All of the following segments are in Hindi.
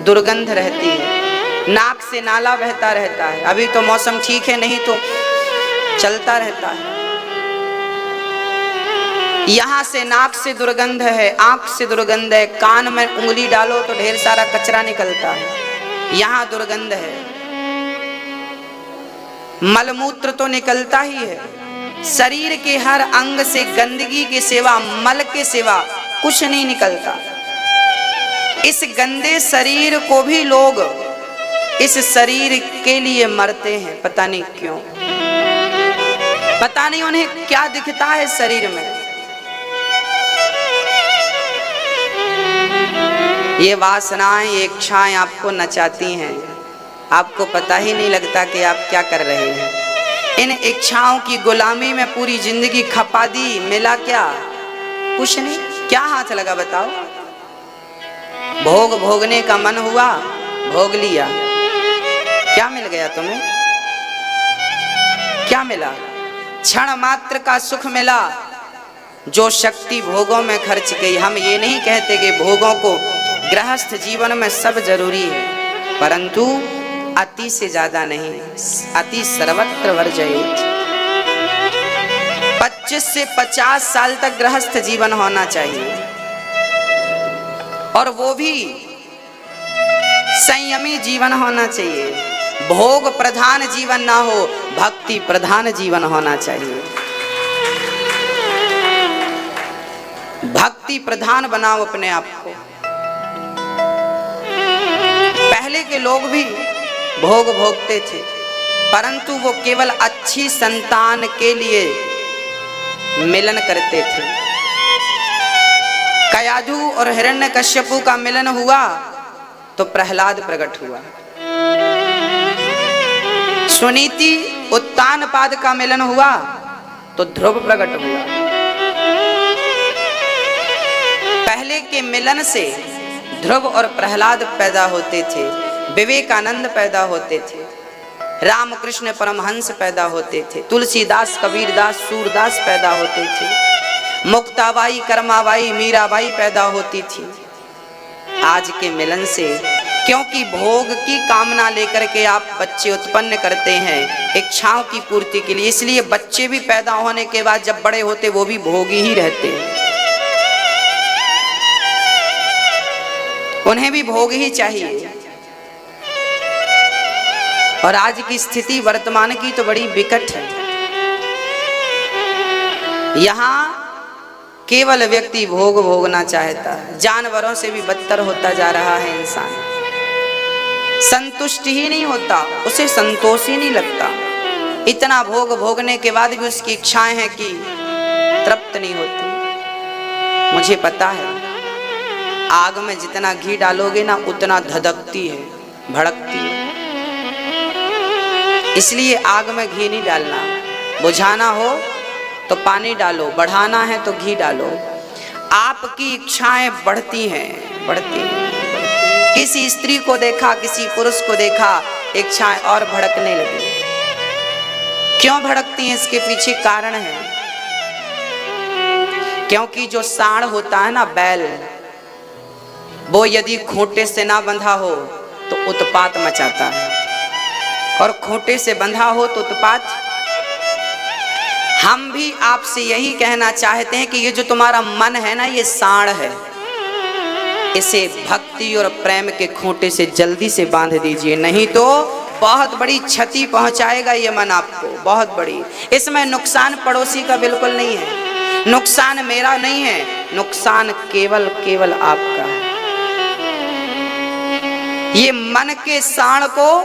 दुर्गंध रहती है, नाक से नाला बहता रहता है। अभी तो मौसम ठीक है, नहीं तो चलता रहता है। यहां से नाक से दुर्गंध है, आंख से दुर्गंध है, कान में उंगली डालो तो ढेर सारा कचरा निकलता है, यहां दुर्गंध है। मलमूत्र तो निकलता ही है। शरीर के हर अंग से गंदगी के सिवा, मल के सिवा कुछ नहीं निकलता। इस गंदे शरीर को भी लोग इस शरीर के लिए मरते हैं, पता नहीं क्यों, पता नहीं उन्हें क्या दिखता है शरीर में। ये वासनाएं, ये इच्छाएं आपको नचाती हैं, आपको पता ही नहीं लगता कि आप क्या कर रहे हैं। इन इच्छाओं की गुलामी में पूरी जिंदगी खपा दी, मिला क्या? कुछ नहीं। क्या हाथ लगा बताओ? भोग भोगने का मन हुआ, भोग लिया, क्या मिल गया तुम्हें? क्या मिला? क्षण मात्र का सुख मिला, जो शक्ति भोगों में खर्च गई। हम ये नहीं कहते कि भोगों को गृहस्थ जीवन में सब जरूरी है, परंतु अति से ज्यादा नहीं, अति सर्वत्र वर्जयेत्। 25 से 50 साल तक गृहस्थ जीवन होना चाहिए, और वो भी संयमी जीवन होना चाहिए। भोग प्रधान जीवन ना हो, भक्ति प्रधान जीवन होना चाहिए। भक्ति प्रधान बनाओ अपने आप को। पहले के लोग भी भोग भोगते थे, परंतु वो केवल अच्छी संतान के लिए मिलन करते थे। कयाधु और हिरण्यकश्यपु का मिलन हुआ तो प्रहलाद प्रकट हुआ। सुनीति उत्तानपाद का मिलन हुआ तो ध्रुव प्रकट हुआ। पहले के मिलन से ध्रुव और प्रहलाद पैदा होते थे, विवेकानंद पैदा होते थे, रामकृष्ण परमहंस पैदा होते थे, तुलसीदास, कबीरदास, सूरदास पैदा होते थे, मुक्ताबाई, कर्माबाई, मीराबाई पैदा होती थी। आज के मिलन से, क्योंकि भोग की कामना लेकर के आप बच्चे उत्पन्न करते हैं इच्छाओं की पूर्ति के लिए, इसलिए बच्चे भी पैदा होने के बाद जब बड़े होते वो भी भोगी ही रहते हैं, उन्हें भी भोग ही चाहिए। और आज की स्थिति वर्तमान की तो बड़ी विकट है। यहां केवल व्यक्ति भोग भोगना चाहता है, जानवरों से भी बदतर होता जा रहा है इंसान। संतुष्ट ही नहीं होता, उसे संतोष ही नहीं लगता। इतना भोग भोगने के बाद भी उसकी इच्छाएं हैं कि तृप्त नहीं होती। मुझे पता है, आग में जितना घी डालोगे ना उतना धधकती है, भड़कती है। इसलिए आग में घी नहीं डालना। बुझाना हो तो पानी डालो, बढ़ाना है तो घी डालो। आपकी इच्छाएं बढ़ती हैं, बढ़ती हैं। किसी स्त्री को देखा, किसी पुरुष को देखा, इच्छाएं और भड़कने लगी। क्यों भड़कती हैं? इसके पीछे कारण है। क्योंकि जो सांड होता है ना, बैल, वो यदि खूंटे से ना बंधा हो तो उत्पात मचाता है, और खूंटे से बंधा हो तो उत्पात। हम भी आपसे यही कहना चाहते हैं कि ये जो तुम्हारा मन है ना, ये सांड है, इसे भक्ति और प्रेम के खूंटे से जल्दी से बांध दीजिए, नहीं तो बहुत बड़ी क्षति पहुंचाएगा ये मन आपको, बहुत बड़ी। इसमें नुकसान पड़ोसी का बिल्कुल नहीं है, नुकसान मेरा नहीं है, नुकसान केवल केवल आपका है। ये मन के सांड को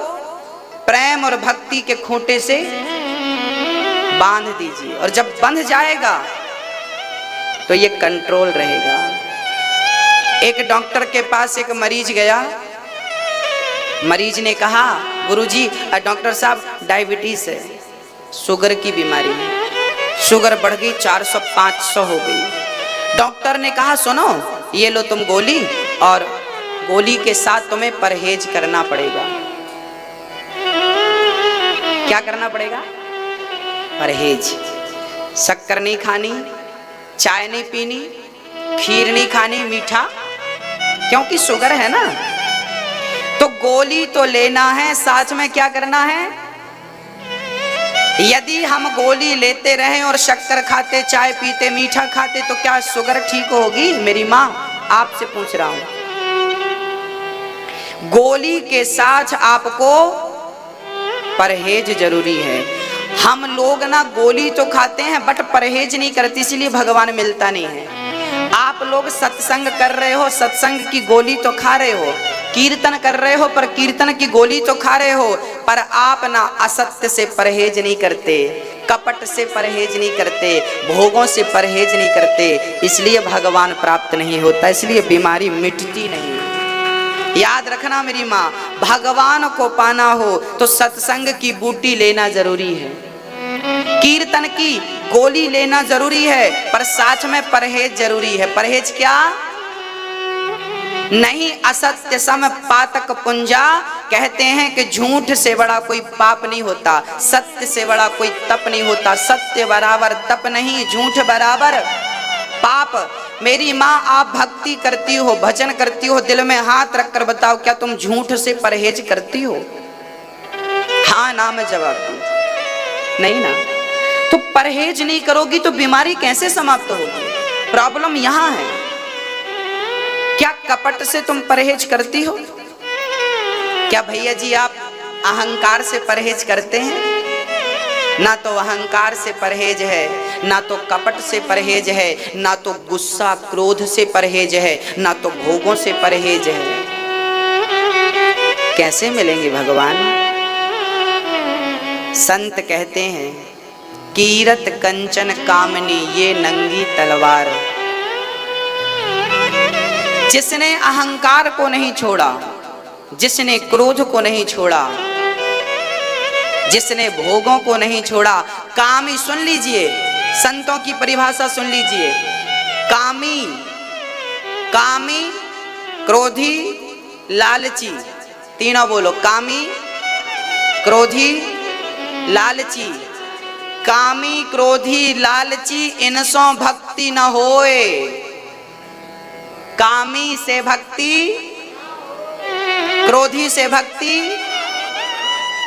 प्रेम और भक्ति के खूंटे से बांध दीजिए, और जब बंध जाएगा तो ये कंट्रोल रहेगा। एक डॉक्टर के पास एक मरीज गया। मरीज ने कहा, गुरुजी, डॉक्टर साहब डायबिटीज है, शुगर की बीमारी है, शुगर बढ़ गई, 400-500 हो गई। डॉक्टर ने कहा, सुनो, ये लो तुम गोली, और गोली के साथ तुम्हें परहेज करना पड़ेगा। क्या करना पड़ेगा? परहेज। शक्कर नहीं खानी, चाय नहीं पीनी, खीर नहीं खानी, मीठा, क्योंकि शुगर है ना। तो गोली तो लेना है, साथ में क्या करना है? यदि हम गोली लेते रहें और शक्कर खाते, चाय पीते, मीठा खाते, तो क्या शुगर ठीक होगी? मेरी माँ आपसे पूछ रहा हूं। गोली के साथ आपको परहेज जरूरी है। हम लोग ना गोली तो खाते हैं बट परहेज नहीं करते, इसीलिए भगवान मिलता नहीं है। आप लोग सत्संग कर रहे हो, सत्संग की गोली तो खा रहे हो, कीर्तन कर रहे हो पर कीर्तन की गोली तो खा रहे हो, पर आप ना असत्य से परहेज नहीं करते, कपट से परहेज नहीं करते, भोगों से परहेज नहीं करते, इसलिए भगवान प्राप्त नहीं होता, इसलिए बीमारी मिटती नहीं। याद रखना मेरी माँ, भगवान को पाना हो तो सत्संग की बूटी लेना जरूरी है, कीर्तन की गोली लेना जरूरी है, पर साथ में परहेज जरूरी है। परहेज क्या? नहीं असत्य सम पातक पुंजा, कहते हैं कि झूठ से बड़ा कोई पाप नहीं होता, सत्य से बड़ा कोई तप नहीं होता। सत्य बराबर तप नहीं, झूठ बराबर पाप। मेरी माँ आप भक्ति करती हो, भजन करती हो, दिल में हाथ रखकर बताओ क्या तुम झूठ से परहेज करती हो? हाँ ना में जवाब दो, नहीं ना। तो परहेज नहीं करोगी तो बीमारी कैसे समाप्त होगी? प्रॉब्लम यहां है। क्या कपट से तुम परहेज करती हो? क्या भैया जी आप अहंकार से परहेज करते हैं? ना तो अहंकार से परहेज है, ना तो कपट से परहेज है, ना तो गुस्सा क्रोध से परहेज है, ना तो भोगों से परहेज है। कैसे मिलेंगे भगवान? संत कहते हैं कीरत कंचन कामनी ये नंगी तलवार। जिसने अहंकार को नहीं छोड़ा, जिसने क्रोध को नहीं छोड़ा, जिसने भोगों को नहीं छोड़ा, कामी, सुन लीजिए संतों की परिभाषा सुन लीजिए, कामी, कामी, क्रोधी, लालची, तीनों बोलो, कामी, क्रोधी, लालची। कामी, क्रोधी, लालची इनसों भक्ति न होए। कामी से भक्ति, क्रोधी से भक्ति,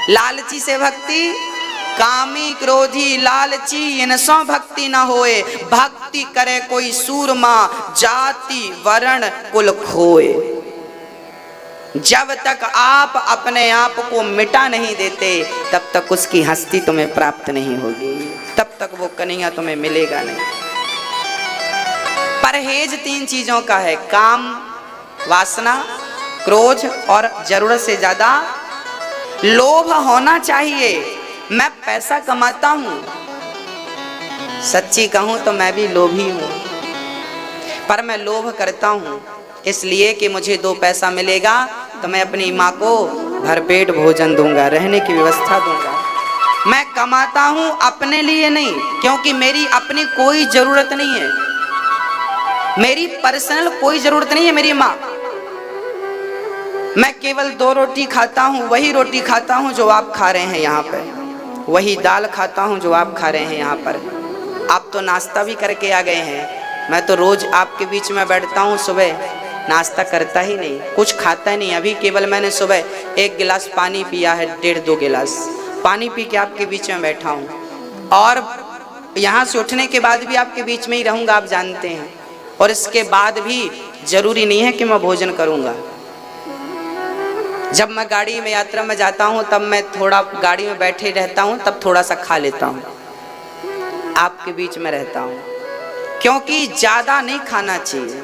लालची से भक्ति, कामी, क्रोधी, लालची इनसों भक्ति न होए। भक्ति करे कोई सूरमा, जाति वर्ण कुल खोए। जब तक आप अपने आप को मिटा नहीं देते तब तक उसकी हस्ती तुम्हें प्राप्त नहीं होगी, तब तक वो कन्हैया तुम्हें मिलेगा नहीं। परहेज तीन चीजों का है, काम, वासना, क्रोध और जरूरत से ज्यादा लोभ होना चाहिए। मैं पैसा कमाता हूं, सच्ची कहूं तो मैं भी लोभी हूं, पर मैं लोभ करता हूं इसलिए कि मुझे 2 पैसा मिलेगा तो मैं अपनी माँ को भरपेट भोजन दूंगा, रहने की व्यवस्था दूंगा। मैं कमाता हूं अपने लिए नहीं, क्योंकि मेरी अपनी कोई जरूरत नहीं है, मेरी पर्सनल कोई जरूरत नहीं है। मेरी माँ, मैं केवल 2 रोटी खाता हूं, वही रोटी खाता हूं जो आप खा रहे हैं यहाँ पर, वही दाल खाता हूं जो आप खा रहे हैं यहाँ पर। आप तो नाश्ता भी करके आ गए हैं, मैं तो रोज आपके बीच में बैठता हूँ, सुबह नाश्ता करता ही नहीं, कुछ खाता ही नहीं। अभी केवल मैंने सुबह 1 गिलास पानी पिया है, 1.5-2 गिलास पानी पी के आपके बीच में बैठा हूँ, और यहाँ से उठने के बाद भी आपके बीच में ही रहूँगा, आप जानते हैं। और इसके बाद भी जरूरी नहीं है कि मैं भोजन करूँगा। जब मैं गाड़ी में यात्रा में जाता हूँ तब मैं थोड़ा गाड़ी में बैठे रहता हूँ, तब थोड़ा सा खा लेता हूँ, आपके बीच में रहता हूँ, क्योंकि ज़्यादा नहीं खाना चाहिए।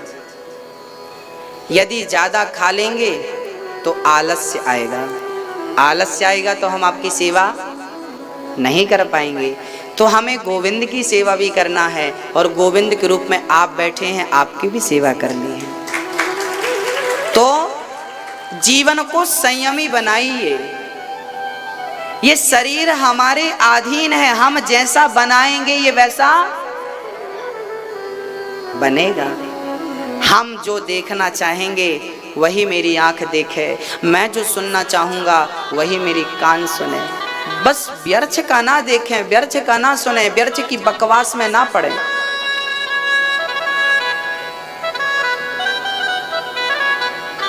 यदि ज़्यादा खा लेंगे तो आलस्य आएगा, आलस्य आएगा तो हम आपकी सेवा नहीं कर पाएंगे। तो हमें गोविंद की सेवा भी करना है, और गोविंद के रूप में आप बैठे हैं, आपकी भी सेवा करनी है। तो जीवन को संयमी बनाइए। ये शरीर हमारे अधीन है, हम जैसा बनाएंगे ये वैसा बनेगा। हम जो देखना चाहेंगे वही मेरी आंख देखे, मैं जो सुनना चाहूँगा वही मेरी कान सुने। बस व्यर्थ का ना देखें, व्यर्थ का ना सुने, व्यर्थ की बकवास में ना पड़े।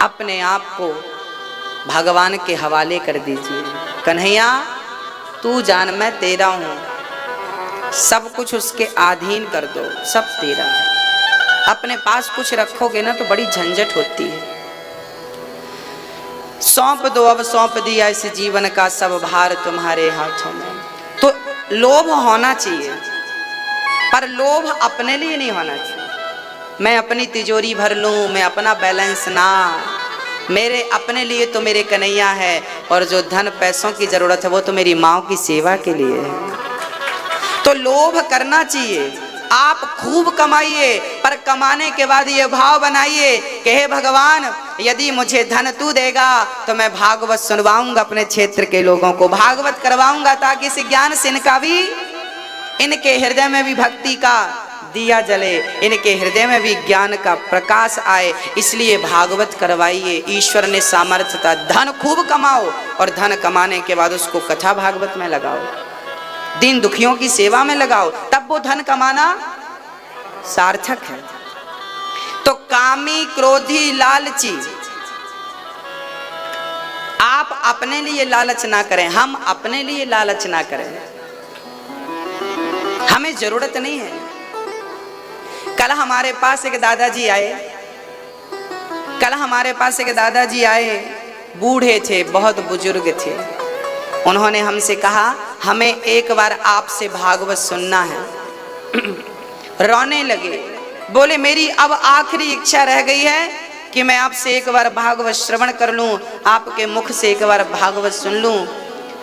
अपने आप को भगवान के हवाले कर दीजिए। कन्हैया तू जान मैं तेरा हूं, सब कुछ उसके अधीन कर दो, सब तेरा है। अपने पास कुछ रखोगे ना तो बड़ी झंझट होती है। सौंप दो अब सौंप दिया इस जीवन का सब भार तुम्हारे हाथों में। तो लोभ होना चाहिए, पर लोभ अपने लिए नहीं होना चाहिए। मैं अपनी तिजोरी भर लूं, मैं अपना बैलेंस ना, मेरे अपने लिए तो मेरे कन्हैया है, और जो धन पैसों की जरूरत है वो तो मेरी माँ की सेवा के लिए है। तो लोभ करना चाहिए। आप खूब कमाइए, पर कमाने के बाद ये भाव बनाइए कि हे भगवान, यदि मुझे धन तू देगा तो मैं भागवत सुनवाऊंगा अपने क्षेत्र के लोगों को, भागवत करवाऊंगा, ताकि इस ज्ञान से इनका भी, इनके हृदय में भी भक्ति का दिया जले, इनके हृदय में भी ज्ञान का प्रकाश आए। इसलिए भागवत करवाइए। ईश्वर ने सामर्थ्यता, धन खूब कमाओ और धन कमाने के बाद उसको कथा भागवत में लगाओ, दीन दुखियों की सेवा में लगाओ, तब वो धन कमाना सार्थक है। तो कामी क्रोधी लालची, आप अपने लिए लालच ना करें, हम अपने लिए लालच ना करें, हमें जरूरत नहीं है। कल हमारे पास एक दादाजी आए, बूढ़े थे, बहुत बुजुर्ग थे। उन्होंने हमसे कहा हमें एक बार आपसे भागवत सुनना है। रोने लगे, बोले मेरी अब आखिरी इच्छा रह गई है कि मैं आपसे एक बार भागवत श्रवण कर लूं, आपके मुख से एक बार भागवत सुन लूं,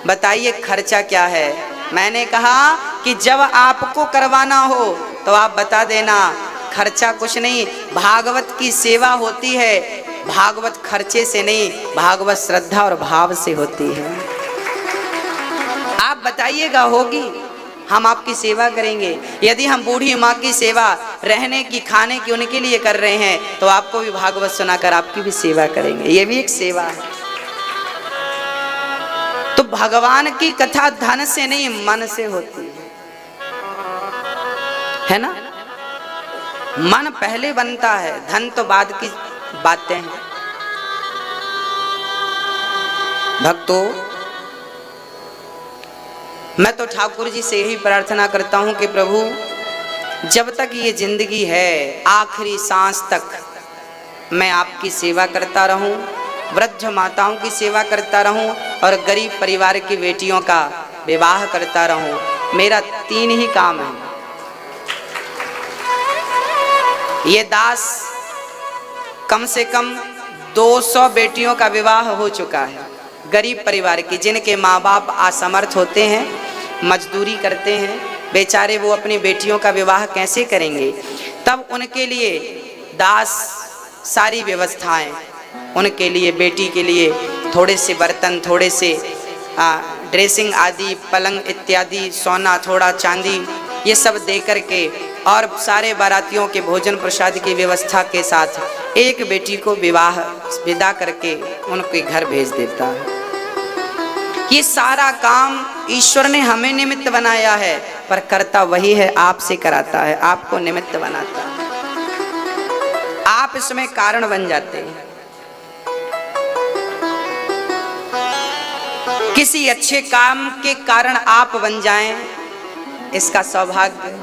बताइए खर्चा क्या है। मैंने कहा कि जब आपको करवाना हो तो आप बता देना, खर्चा कुछ नहीं, भागवत की सेवा होती है, भागवत खर्चे से नहीं, भागवत श्रद्धा और भाव से होती है। आप बताइएगा, होगी, हम आपकी सेवा करेंगे। यदि हम बूढ़ी माँ की सेवा, रहने की, खाने की उनके लिए कर रहे हैं, तो आपको भी भागवत सुनाकर आपकी भी सेवा करेंगे, ये भी एक सेवा है। तो भगवान की कथा धन से नहीं, मन से होती है ना। मन पहले बनता है, धन तो बाद की बातें हैं। भक्तों, मैं तो ठाकुर जी से यही प्रार्थना करता हूं कि प्रभु, जब तक ये जिंदगी है, आखिरी सांस तक मैं आपकी सेवा करता रहूं, वृद्ध माताओं की सेवा करता रहूं और गरीब परिवार की बेटियों का विवाह करता रहूं। मेरा 3 ही काम है। ये दास कम से कम 200 बेटियों का विवाह हो चुका है, गरीब परिवार की, जिनके माँ बाप असमर्थ होते हैं, मजदूरी करते हैं, बेचारे वो अपनी बेटियों का विवाह कैसे करेंगे। तब उनके लिए दास सारी व्यवस्थाएं, उनके लिए, बेटी के लिए थोड़े से बर्तन, थोड़े से ड्रेसिंग आदि, पलंग इत्यादि, सोना, थोड़ा चांदी, ये सब दे करके और सारे बारातियों के भोजन प्रसाद की व्यवस्था के साथ एक बेटी को विवाह विदा करके उनके घर भेज देता है। ये सारा काम ईश्वर ने हमें निमित्त बनाया है, पर करता वही है, आपसे कराता है, आपको निमित्त बनाता है, आप इसमें कारण बन जाते हैं। किसी अच्छे काम के कारण आप बन जाएं, इसका सौभाग्य,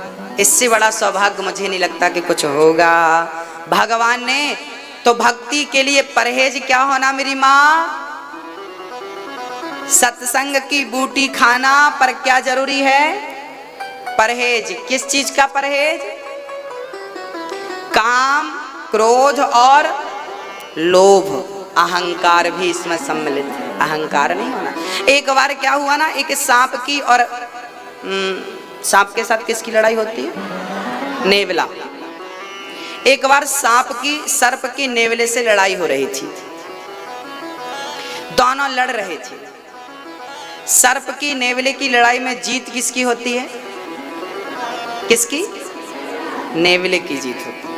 इससे बड़ा सौभाग्य मुझे नहीं लगता कि कुछ होगा। भगवान ने तो भक्ति के लिए परहेज क्या होना मेरी माँ, सत्संग की बूटी खाना, पर क्या जरूरी है, परहेज। किस चीज का परहेज, काम, क्रोध और लोभ, अहंकार भी इसमें सम्मिलित है, अहंकार नहीं होना। एक बार क्या हुआ ना, एक सांप की और सांप के साथ किसकी लड़ाई होती है, नेवला। एक बार सांप की, सर्प की नेवले से लड़ाई हो रही थी, दोनों लड़ रहे थे। सर्प की नेवले की लड़ाई में जीत किसकी होती है, किसकी, नेवले की जीत होती है।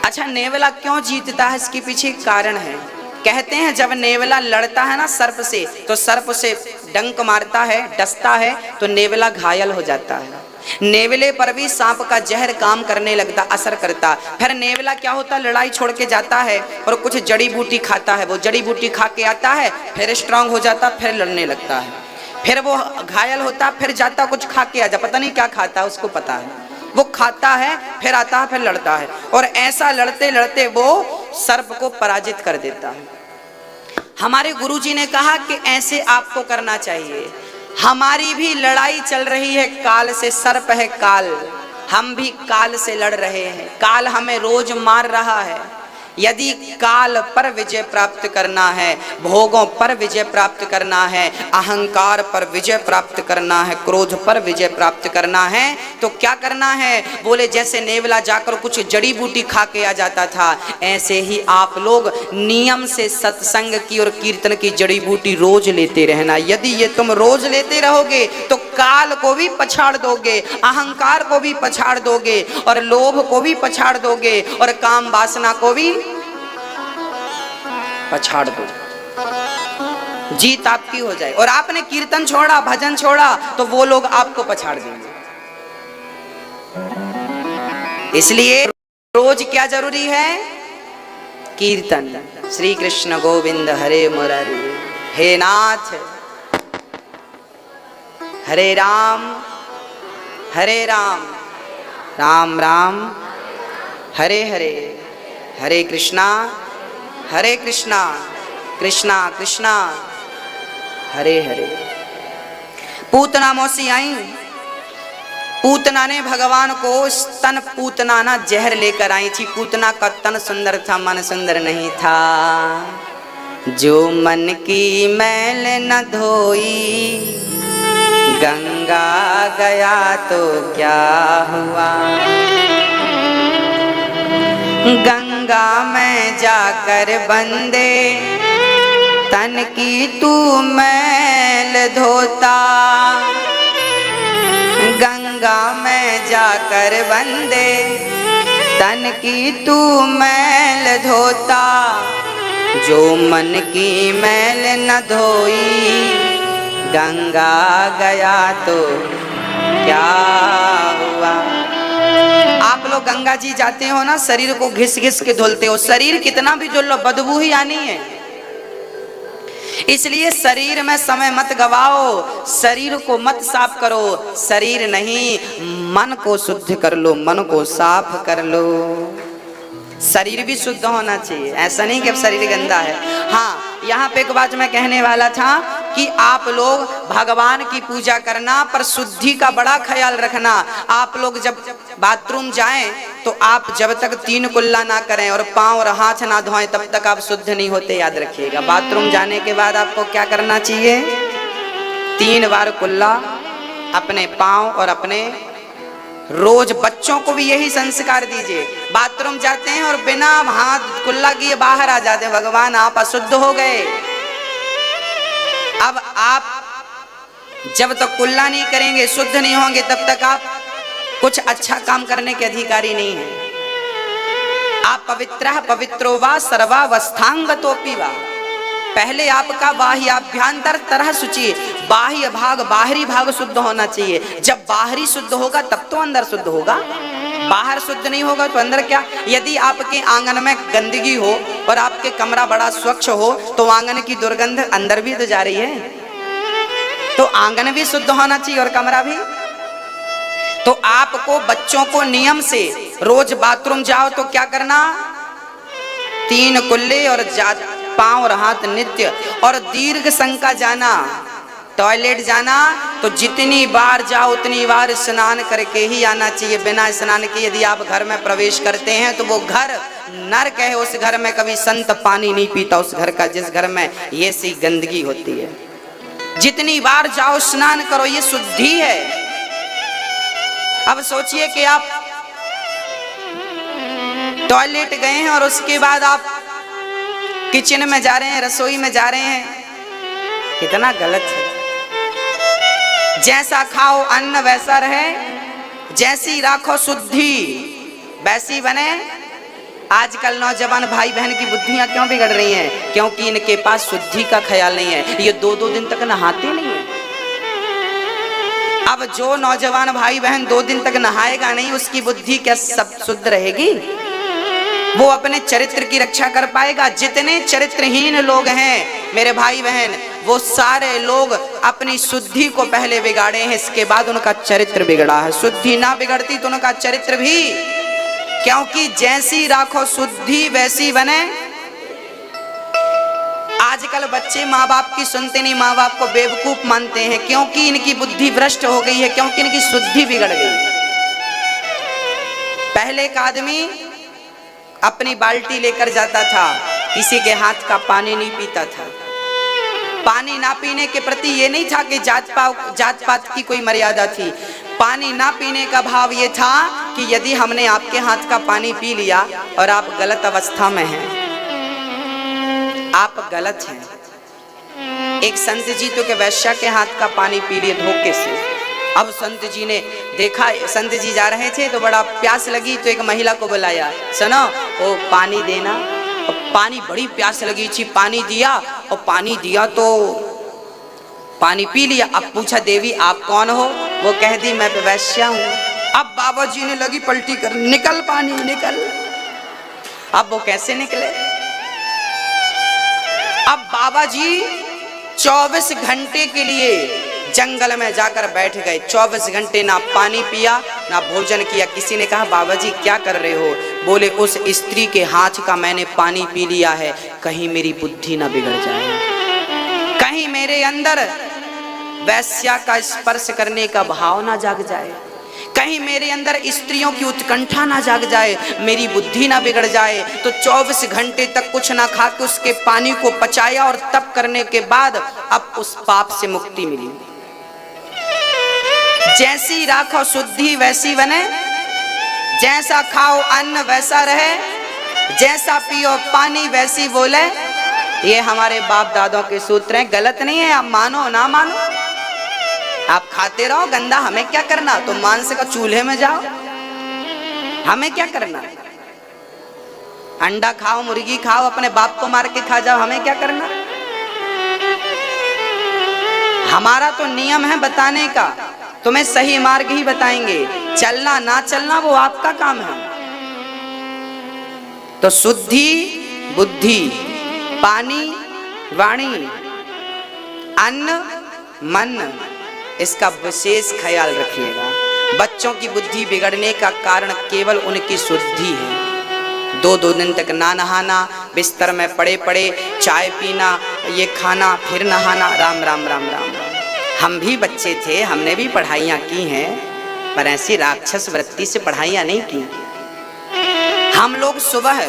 अच्छा, नेवला क्यों जीतता है, इसके पीछे कारण है। कहते हैं जब नेवला लड़ता है ना सर्प से, तो सर्प से डंक मारता है, डसता है, तो नेवला घायल हो जाता है। नेवले पर भी सांप का जहर काम करने लगता, असर करता। फिर नेवला क्या होता, लड़ाई छोड़ के जाता है और कुछ जड़ी बूटी खाता है। वो जड़ी बूटी खा के आता है, फिर स्ट्रांग हो जाता, फिर लड़ने लगता है। फिर वो घायल होता, फिर जाता कुछ खा के आ जा, पता नहीं क्या खाता है, उसको पता है। वो खाता है, फिर आता है, फिर लड़ता है, और ऐसा लड़ते लड़ते वो सर्प को पराजित कर देता है। हमारे गुरुजी ने कहा कि ऐसे आपको करना चाहिए। हमारी भी लड़ाई चल रही है काल से, सर्प है काल, हम भी काल से लड़ रहे हैं। काल हमें रोज मार रहा है। यदि काल पर विजय प्राप्त करना है, भोगों पर विजय प्राप्त करना है, अहंकार पर विजय प्राप्त करना है, क्रोध पर विजय प्राप्त करना है, तो क्या करना है? बोले जैसे नेवला जाकर कुछ जड़ी बूटी खा के आ जाता था, ऐसे ही आप लोग नियम से सत्संग की और कीर्तन की जड़ी बूटी रोज लेते रहना। यदि ये तुम रोज लेते रहोगे तो काल को भी पछाड़ दोगे, अहंकार को भी पछाड़ दोगे, और लोभ को भी पछाड़ दोगे, और काम वासना को भी पछाड़ दो। जीत आपकी हो जाए। और आपने कीर्तन छोड़ा, भजन छोड़ा, तो वो लोग आपको पछाड़ देंगे। इसलिए रोज क्या जरूरी है? कीर्तन। श्री कृष्ण गोविंद हरे मुरारी, हे नाथ हरे राम राम राम हरे हरे, हरे कृष्णा कृष्णा कृष्णा हरे हरे। पूतना मौसी आई, पूतना ने भगवान को स्तन पूतना ना जहर लेकर आई थी। पूतना का तन सुंदर था, मन सुंदर नहीं था। जो मन की मैल न धोई गंगा गया तो क्या हुआ, गंगा में जाकर बंदे तन की तू मैल धोता, गंगा में जाकर बंदे तन की तू मैल धोता। जो मन की मैल न धोई गंगा गया तो क्या हुआ। आप लोग गंगा जी जाते हो ना, शरीर को घिस घिस के धुलते हो। शरीर कितना भी धुल लो, बदबू ही आनी है। इसलिए शरीर में समय मत गवाओ, शरीर को मत साफ करो। शरीर नहीं, मन को शुद्ध कर लो, मन को साफ कर लो। शरीर भी शुद्ध होना चाहिए, ऐसा नहीं कि अब शरीर गंदा है। हाँ, यहाँ पे एक बात मैं कहने वाला था कि आप लोग भगवान की पूजा करना, पर शुद्धि का बड़ा ख्याल रखना। आप लोग जब बाथरूम जाएं तो आप जब तक 3 कुल्ला ना करें और पांव और हाथ ना धोएं, तब तक आप शुद्ध नहीं होते, याद रखिएगा। बाथरूम जाने के बाद आपको क्या करना चाहिए? 3 बार कुल्ला अपने पांव और अपने, रोज बच्चों को भी यही संस्कार दीजिए। बाथरूम जाते हैं और बिना हाथ कुल्ला किए बाहर आ जाते हैं, भगवान आप अशुद्ध हो गए। अब आप जब तक कुल्ला नहीं करेंगे, शुद्ध नहीं होंगे, तब तक आप कुछ अच्छा काम करने के अधिकारी नहीं हैं। आप पवित्रः पवित्रो वा सर्वावस्थांगतोपि वा। पहले आपका बाह्याभ्यंतर तरह शुचि, बाह्य भाग बाहरी भाग शुद्ध होना चाहिए। जब बाहरी शुद्ध होगा तब तो अंदर शुद्ध होगा। बाहर शुद्ध नहीं होगा तो अंदर क्या? यदि आपके आंगन में गंदगी हो और आपके कमरा बड़ा स्वच्छ हो, तो आंगन की दुर्गंध अंदर भी तो जा रही है। तो आंगन भी शुद्ध होना चाहिए और कमरा भी। तो आपको बच्चों को नियम से रोज बाथरूम जाओ तो क्या करना? 3 कुल्ले और पांव और हाथ नित्य, और दीर्घ संका जाना, टॉयलेट जाना तो जितनी बार जाओ उतनी बार स्नान करके ही आना चाहिए। बिना स्नान के यदि आप घर में प्रवेश करते हैं तो वो घर नरक है। उस घर में कभी संत पानी नहीं पीता, उस घर का, जिस घर में ये सी गंदगी होती है। जितनी बार जाओ स्नान करो, ये शुद्धि है। अब सोचिए कि आप टॉयलेट गए हैं और उसके बाद आप किचन में जा रहे हैं, रसोई में जा रहे हैं, कितना गलत है। जैसा खाओ अन्न वैसा रहे, जैसी राखो शुद्धि वैसी बने आजकल नौजवान भाई बहन की बुद्धियां क्यों बिगड़ रही हैं? क्योंकि इनके पास शुद्धि का ख्याल नहीं है। ये 2-2 दिन तक नहाते नहीं है। अब जो नौजवान भाई बहन 2 दिन तक नहाएगा नहीं, उसकी बुद्धि क्या सब शुद्ध रहेगी? वो अपने चरित्र की रक्षा कर पाएगा? जितने चरित्रहीन लोग हैं मेरे भाई बहन, वो सारे लोग अपनी शुद्धि को पहले बिगाड़े हैं, इसके बाद उनका चरित्र बिगड़ा है। शुद्धि ना बिगड़ती तो उनका चरित्र भी, क्योंकि जैसी राखो शुद्धि वैसी बने। आजकल बच्चे माँ बाप की सुनते नहीं, माँ बाप को बेवकूफ मानते हैं, क्योंकि इनकी बुद्धि भ्रष्ट हो गई है, क्योंकि इनकी शुद्धि बिगड़ गई। पहले एक आदमी अपनी बाल्टी लेकर जाता था, किसी के हाथ का पानी नहीं पीता था। पानी ना पीने के प्रति ये नहीं था कि जात पात की कोई मर्यादा थी। पानी ना पीने का भाव ये था कि यदि हमने आपके हाथ का पानी पी लिया और आप गलत अवस्था में हैं, आप गलत हैं। एक संत जी तो के वैश्या के हाथ का पानी पी लिए धोखे से। अब संत जी ने देखा, संत जी जा रहे थे तो बड़ा प्यास लगी, तो एक महिला को बुलाया, सुनो वो पानी देना। और पानी, बड़ी प्यास लगी थी, पानी दिया, और पानी दिया तो पानी पी लिया। अब पूछा, देवी आप कौन हो? वो कह दी, मैं वैश्या हूँ। अब बाबा जी ने लगी पलटी कर, निकल पानी निकल। अब वो कैसे निकले? अब बाबा जी 24 घंटे के लिए जंगल में जाकर बैठ गए। 24 घंटे ना पानी पिया ना भोजन किया। किसी ने कहा, बाबा जी क्या कर रहे हो? बोले, उस स्त्री के हाथ का मैंने पानी पी लिया है, कहीं मेरी बुद्धि ना बिगड़ जाए, कहीं मेरे अंदर वैश्या का स्पर्श करने का भाव ना जाग जाए, कहीं मेरे अंदर स्त्रियों की उत्कंठा ना जाग जाए, मेरी बुद्धि ना बिगड़ जाए। तो 24 घंटे तक कुछ ना खा के उसके पानी को पचाया, और तप करने के बाद अब उस पाप से मुक्ति मिली। जैसी राखो शुद्धि वैसी बने, जैसा खाओ अन्न वैसा रहे, जैसा पियो पानी वैसी बोले। ये हमारे बाप दादों के सूत्र हैं, गलत नहीं है। आप मानो ना मानो, आप खाते रहो गंदा, हमें क्या करना? तो मांस का चूल्हे में जाओ, हमें क्या करना? अंडा खाओ, मुर्गी खाओ, अपने बाप को मार के खा जाओ, हमें क्या करना? हमारा तो नियम है बताने का, तुम्हें सही मार्ग ही बताएंगे, चलना ना चलना वो आपका काम है। तो शुद्धि, बुद्धि, पानी, वाणी, अन्न, मन, इसका विशेष ख्याल रखिएगा। बच्चों की बुद्धि बिगड़ने का कारण केवल उनकी शुद्धि है। 2-2 दिन तक ना नहाना, बिस्तर में पड़े पड़े चाय पीना, ये खाना, फिर नहाना। राम राम राम राम राम। हम भी बच्चे थे, हमने भी पढ़ाइयाँ की हैं, पर ऐसी राक्षस वृत्ति से पढ़ाइयाँ नहीं की। हम लोग सुबह,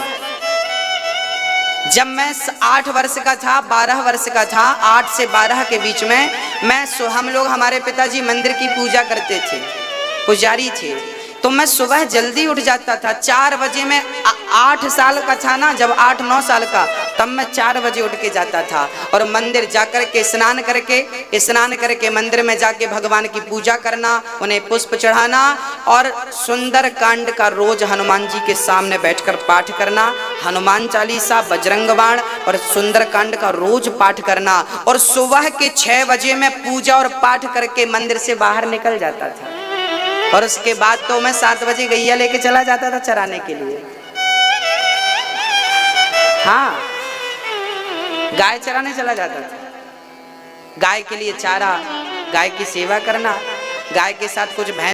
जब मैं 8 वर्ष का था, 12 वर्ष का था, 8 से 12 के बीच में हम लोग, हमारे पिताजी मंदिर की पूजा करते थे, पुजारी थे, तो मैं सुबह जल्दी उठ जाता था। 4 बजे में 8 साल का था ना, जब 8-9 साल का, तब मैं 4 बजे उठ के जाता था, और मंदिर जाकर के स्नान करके मंदिर में जाके भगवान की पूजा करना, उन्हें पुष्प चढ़ाना, और सुंदर कांड का रोज हनुमान जी के सामने बैठकर पाठ करना। हनुमान चालीसा, बजरंग बाण और सुंदर कांड का रोज पाठ करना, और सुबह के 6 बजे में पूजा और पाठ करके मंदिर से बाहर निकल जाता था। और उसके बाद तो मैं 7 बजे गैया लेके चला जाता था चराने के लिए। हाँ, गाय चराने चला जाता था। गाय के लिए चारा, गाय की सेवा करना, गाय के साथ कुछ भैंस